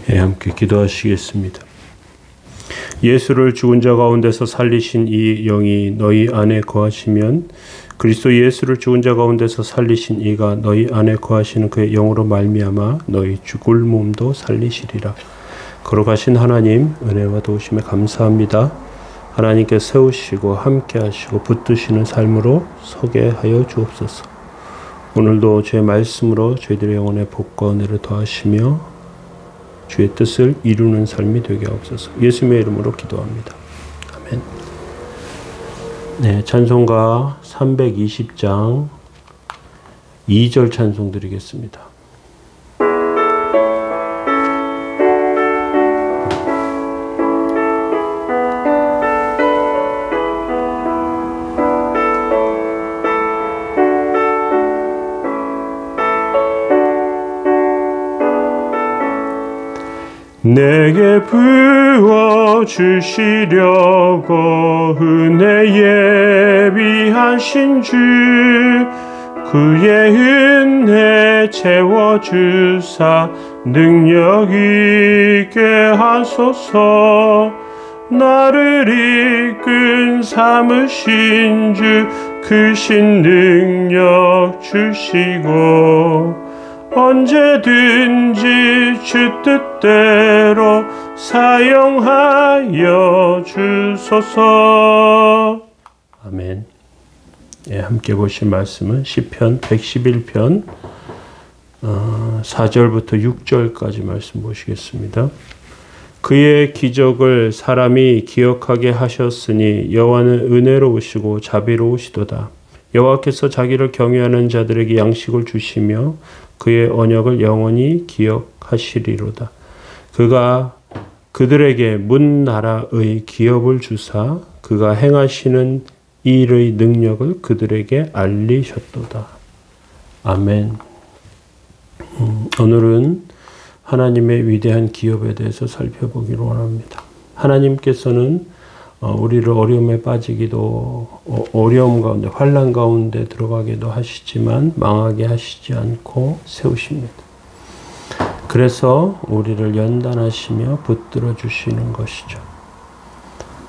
함께 기도하시겠습니다. 예수를 죽은 자 가운데서 살리신 이 영이 너희 안에 거하시면 그리스도 예수를 죽은 자 가운데서 살리신 이가 너희 안에 거하시는 그의 영으로 말미암아 너희 죽을 몸도 살리시리라. 거룩하신 하나님, 은혜와 도우심에 감사합니다. 하나님께 세우시고 함께 하시고 붙드시는 삶으로 서게 하여 주옵소서. 오늘도 주의 말씀으로 저희들의 영혼의 복과 은혜를 더하시며 주의 뜻을 이루는 삶이 되게 하옵소서. 예수님의 이름으로 기도합니다. 아멘. 네, 찬송가 320장 2절 찬송 드리겠습니다. 내게 부어주시려고 은혜 예비하신 주 그의 은혜 채워주사 능력 있게 하소서. 나를 이끈 삼으신 주 크신 능력 주시고 언제든지 주 뜻대로 사용하여 주소서. 아멘. 예, 함께 보실 말씀은 시편 111편 4절부터 6절까지 말씀 보시겠습니다. 그의 기적을 사람이 기억하게 하셨으니 여호와는 은혜로우시고 자비로우시도다. 여호와께서 자기를 경외하는 자들에게 양식을 주시며 그의 언약을 영원히 기억하시리로다. 그가 그들에게 문 나라의 기업을 주사 그가 행하시는 일의 능력을 그들에게 알리셨도다. 아멘. 오늘은 하나님의 위대한 기업에 대해서 살펴보기를 원합니다. 하나님께서는 우리를 어려움에 빠지기도 어려움 가운데 환난 가운데 들어가기도 하시지만 망하게 하시지 않고 세우십니다. 그래서 우리를 연단하시며 붙들어 주시는 것이죠.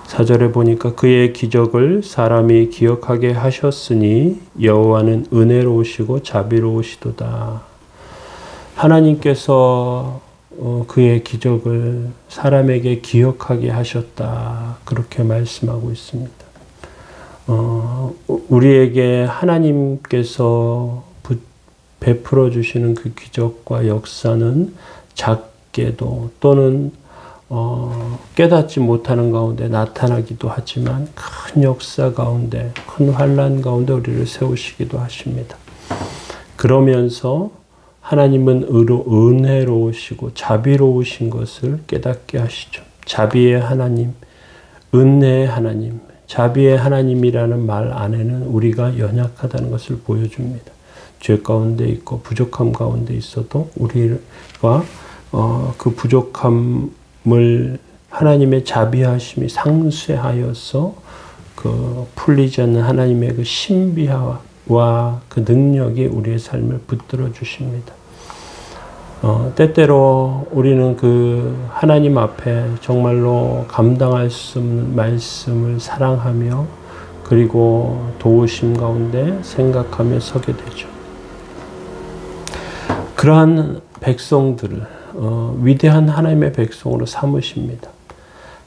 4절에 보니까 그의 기적을 사람이 기억하게 하셨으니 여호와는 은혜로우시고 자비로우시도다. 하나님께서 그의 기적을 사람에게 기억하게 하셨다. 그렇게 말씀하고 있습니다. 우리에게 하나님께서 베풀어 주시는 그 기적과 역사는 작게도 또는 깨닫지 못하는 가운데 나타나기도 하지만 큰 역사 가운데 큰 환난 가운데 우리를 세우시기도 하십니다. 그러면서 하나님은 은혜로우시고 자비로우신 것을 깨닫게 하시죠. 자비의 하나님, 은혜의 하나님, 자비의 하나님이라는 말 안에는 우리가 연약하다는 것을 보여줍니다. 죄 가운데 있고 부족함 가운데 있어도 우리가 그 부족함을 하나님의 자비하심이 상쇄하여서 그 풀리지 않는 하나님의 그 신비와 그 능력이 우리의 삶을 붙들어 주십니다. 때때로 우리는 그 하나님 앞에 정말로 감당할 수 없는 말씀을 사랑하며 그리고 도우심 가운데 생각하며 서게 되죠. 그러한 백성들을 위대한 하나님의 백성으로 삼으십니다.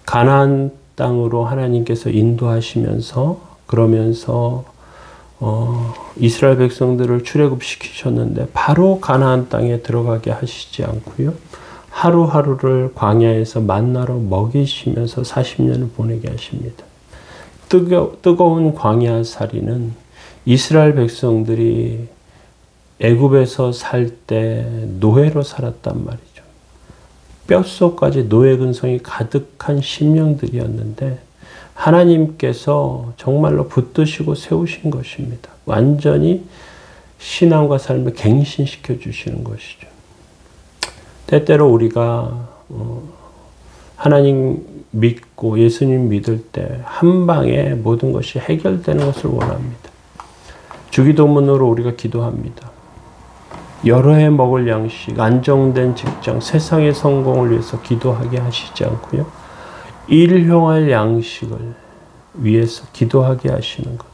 가나안 땅으로 하나님께서 인도하시면서 그러면서 이스라엘 백성들을 출애굽시키셨는데 바로 가나안 땅에 들어가게 하시지 않고요. 하루하루를 광야에서 만나로 먹이시면서 40년을 보내게 하십니다. 뜨거운 광야살이는 이스라엘 백성들이 애굽에서 살 때 노예로 살았단 말이죠. 뼛속까지 노예 근성이 가득한 심령들이었는데 하나님께서 정말로 붙드시고 세우신 것입니다. 완전히 신앙과 삶을 갱신시켜 주시는 것이죠. 때때로 우리가 하나님 믿고 예수님 믿을 때 한 방에 모든 것이 해결되는 것을 원합니다. 주기도문으로 우리가 기도합니다. 여러 해 먹을 양식, 안정된 직장, 세상의 성공을 위해서 기도하게 하시지 않고요. 일용할 양식을 위해서 기도하게 하시는 것.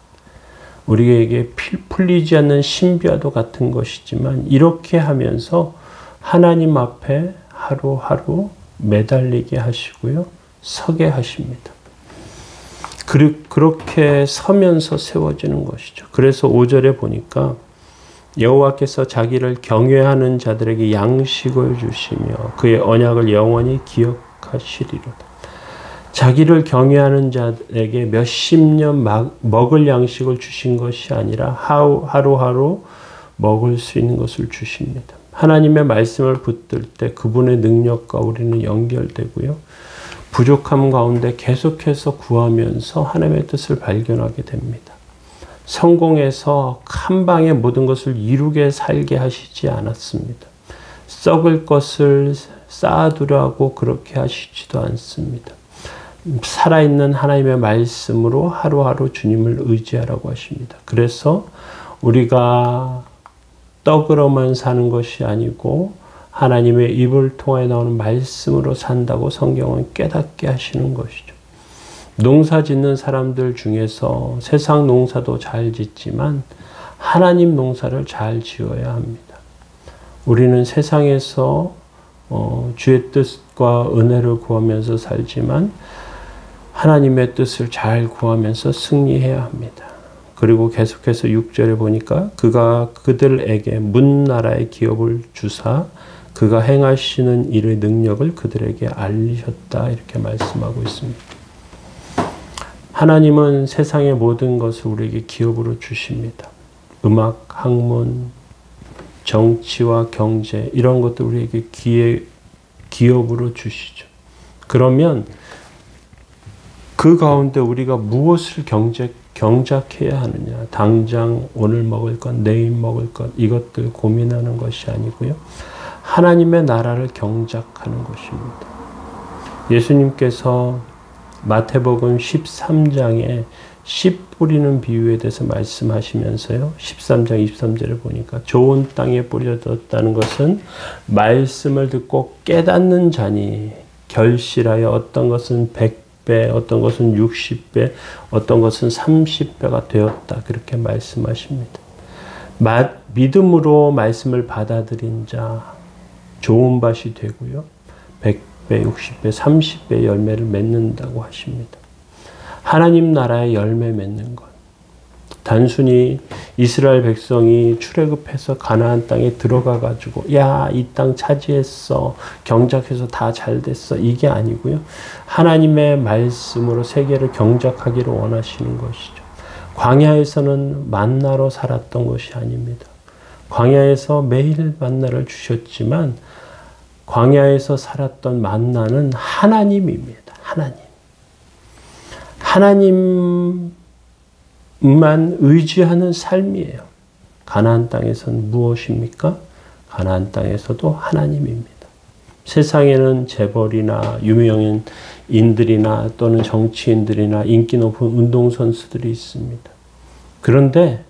우리에게 풀리지 않는 신비와도 같은 것이지만 이렇게 하면서 하나님 앞에 하루하루 매달리게 하시고요. 서게 하십니다. 그렇게 서면서 세워지는 것이죠. 그래서 5절에 보니까 여호와께서 자기를 경외하는 자들에게 양식을 주시며 그의 언약을 영원히 기억하시리로다. 자기를 경외하는 자에게 몇십 년 먹을 양식을 주신 것이 아니라 하루하루 먹을 수 있는 것을 주십니다. 하나님의 말씀을 붙들 때 그분의 능력과 우리는 연결되고요. 부족함 가운데 계속해서 구하면서 하나님의 뜻을 발견하게 됩니다. 성공해서 한 방에 모든 것을 이루게 살게 하시지 않았습니다. 썩을 것을 쌓아두라고 그렇게 하시지도 않습니다. 살아있는 하나님의 말씀으로 하루하루 주님을 의지하라고 하십니다. 그래서 우리가 떡으로만 사는 것이 아니고 하나님의 입을 통해 나오는 말씀으로 산다고 성경은 깨닫게 하시는 것이죠. 농사 짓는 사람들 중에서 세상 농사도 잘 짓지만 하나님 농사를 잘 지어야 합니다. 우리는 세상에서 주의 뜻과 은혜를 구하면서 살지만 하나님의 뜻을 잘 구하면서 승리해야 합니다. 그리고 계속해서 6절에 보니까 그가 그들에게 문 나라의 기업을 주사 그가 행하시는 일의 능력을 그들에게 알리셨다 이렇게 말씀하고 있습니다. 하나님은 세상의 모든 것을 우리에게 기업으로 주십니다. 음악, 학문, 정치와 경제 이런 것도 우리에게 기업으로 주시죠. 그러면 그 가운데 우리가 무엇을 경작해야 하느냐. 당장 오늘 먹을 것, 내일 먹을 것 이것들 고민하는 것이 아니고요. 하나님의 나라를 경작하는 것입니다. 예수님께서 마태복음 13장에 씨 뿌리는 비유에 대해서 말씀하시면서요. 13장 23절에 보니까 좋은 땅에 뿌려졌다는 것은 말씀을 듣고 깨닫는 자니 결실하여 어떤 것은 100배, 어떤 것은 60배, 어떤 것은 30배가 되었다. 그렇게 말씀하십니다. 믿음으로 말씀을 받아들인 자 좋은 밭이 되고요. 100배, 60배, 30배 열매를 맺는다고 하십니다. 하나님 나라의 열매 맺는 것. 단순히 이스라엘 백성이 출애굽해서 가나안 땅에 들어가 가지고 야, 이 땅 차지했어. 경작해서 다 잘 됐어. 이게 아니고요. 하나님의 말씀으로 세계를 경작하기를 원하시는 것이죠. 광야에서는 만나로 살았던 것이 아닙니다. 광야에서 매일 만나를 주셨지만 광야에서 살았던 만나는 하나님입니다. 하나님만 의지하는 삶이에요. 가나안 땅에서는 무엇입니까? 가나안 땅에서도 하나님입니다. 세상에는 재벌이나 유명인들이나 또는 정치인들이나 인기 높은 운동선수들이 있습니다. 그런데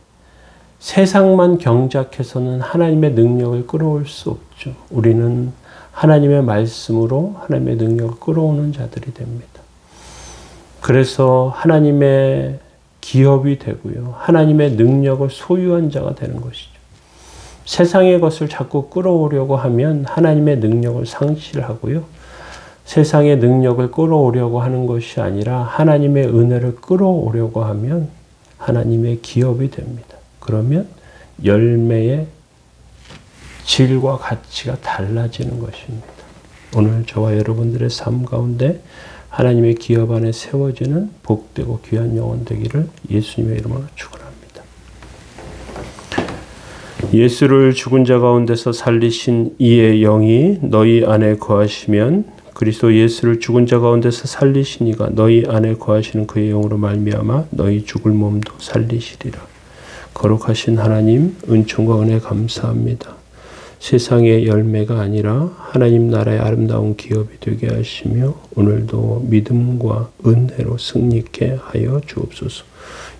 세상만 경작해서는 하나님의 능력을 끌어올 수 없죠. 우리는 하나님의 말씀으로 하나님의 능력을 끌어오는 자들이 됩니다. 그래서 하나님의 기업이 되고요. 하나님의 능력을 소유한 자가 되는 것이죠. 세상의 것을 자꾸 끌어오려고 하면 하나님의 능력을 상실하고요. 세상의 능력을 끌어오려고 하는 것이 아니라 하나님의 은혜를 끌어오려고 하면 하나님의 기업이 됩니다. 그러면 열매의 질과 가치가 달라지는 것입니다. 오늘 저와 여러분들의 삶 가운데 하나님의 기업 안에 세워지는 복되고 귀한 영혼 되기를 예수님의 이름으로 축원합니다. 예수를 죽은 자 가운데서 살리신 이의 영이 너희 안에 거하시면 그리스도 예수를 죽은 자 가운데서 살리신 이가 너희 안에 거하시는 그의 영으로 말미암아 너희 죽을 몸도 살리시리라. 거룩하신 하나님 은총과 은혜 감사합니다. 세상의 열매가 아니라 하나님 나라의 아름다운 기업이 되게 하시며 오늘도 믿음과 은혜로 승리케 하여 주옵소서.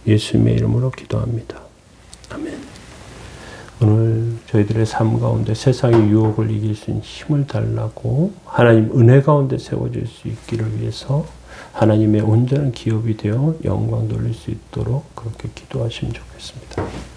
예수님의 이름으로 기도합니다. 아멘. 오늘 저희들의 삶 가운데 세상의 유혹을 이길 수 있는 힘을 달라고 하나님 은혜 가운데 세워질 수 있기를 위해서 하나님의 온전한 기업이 되어 영광 돌릴 수 있도록 그렇게 기도하시면 좋겠습니다.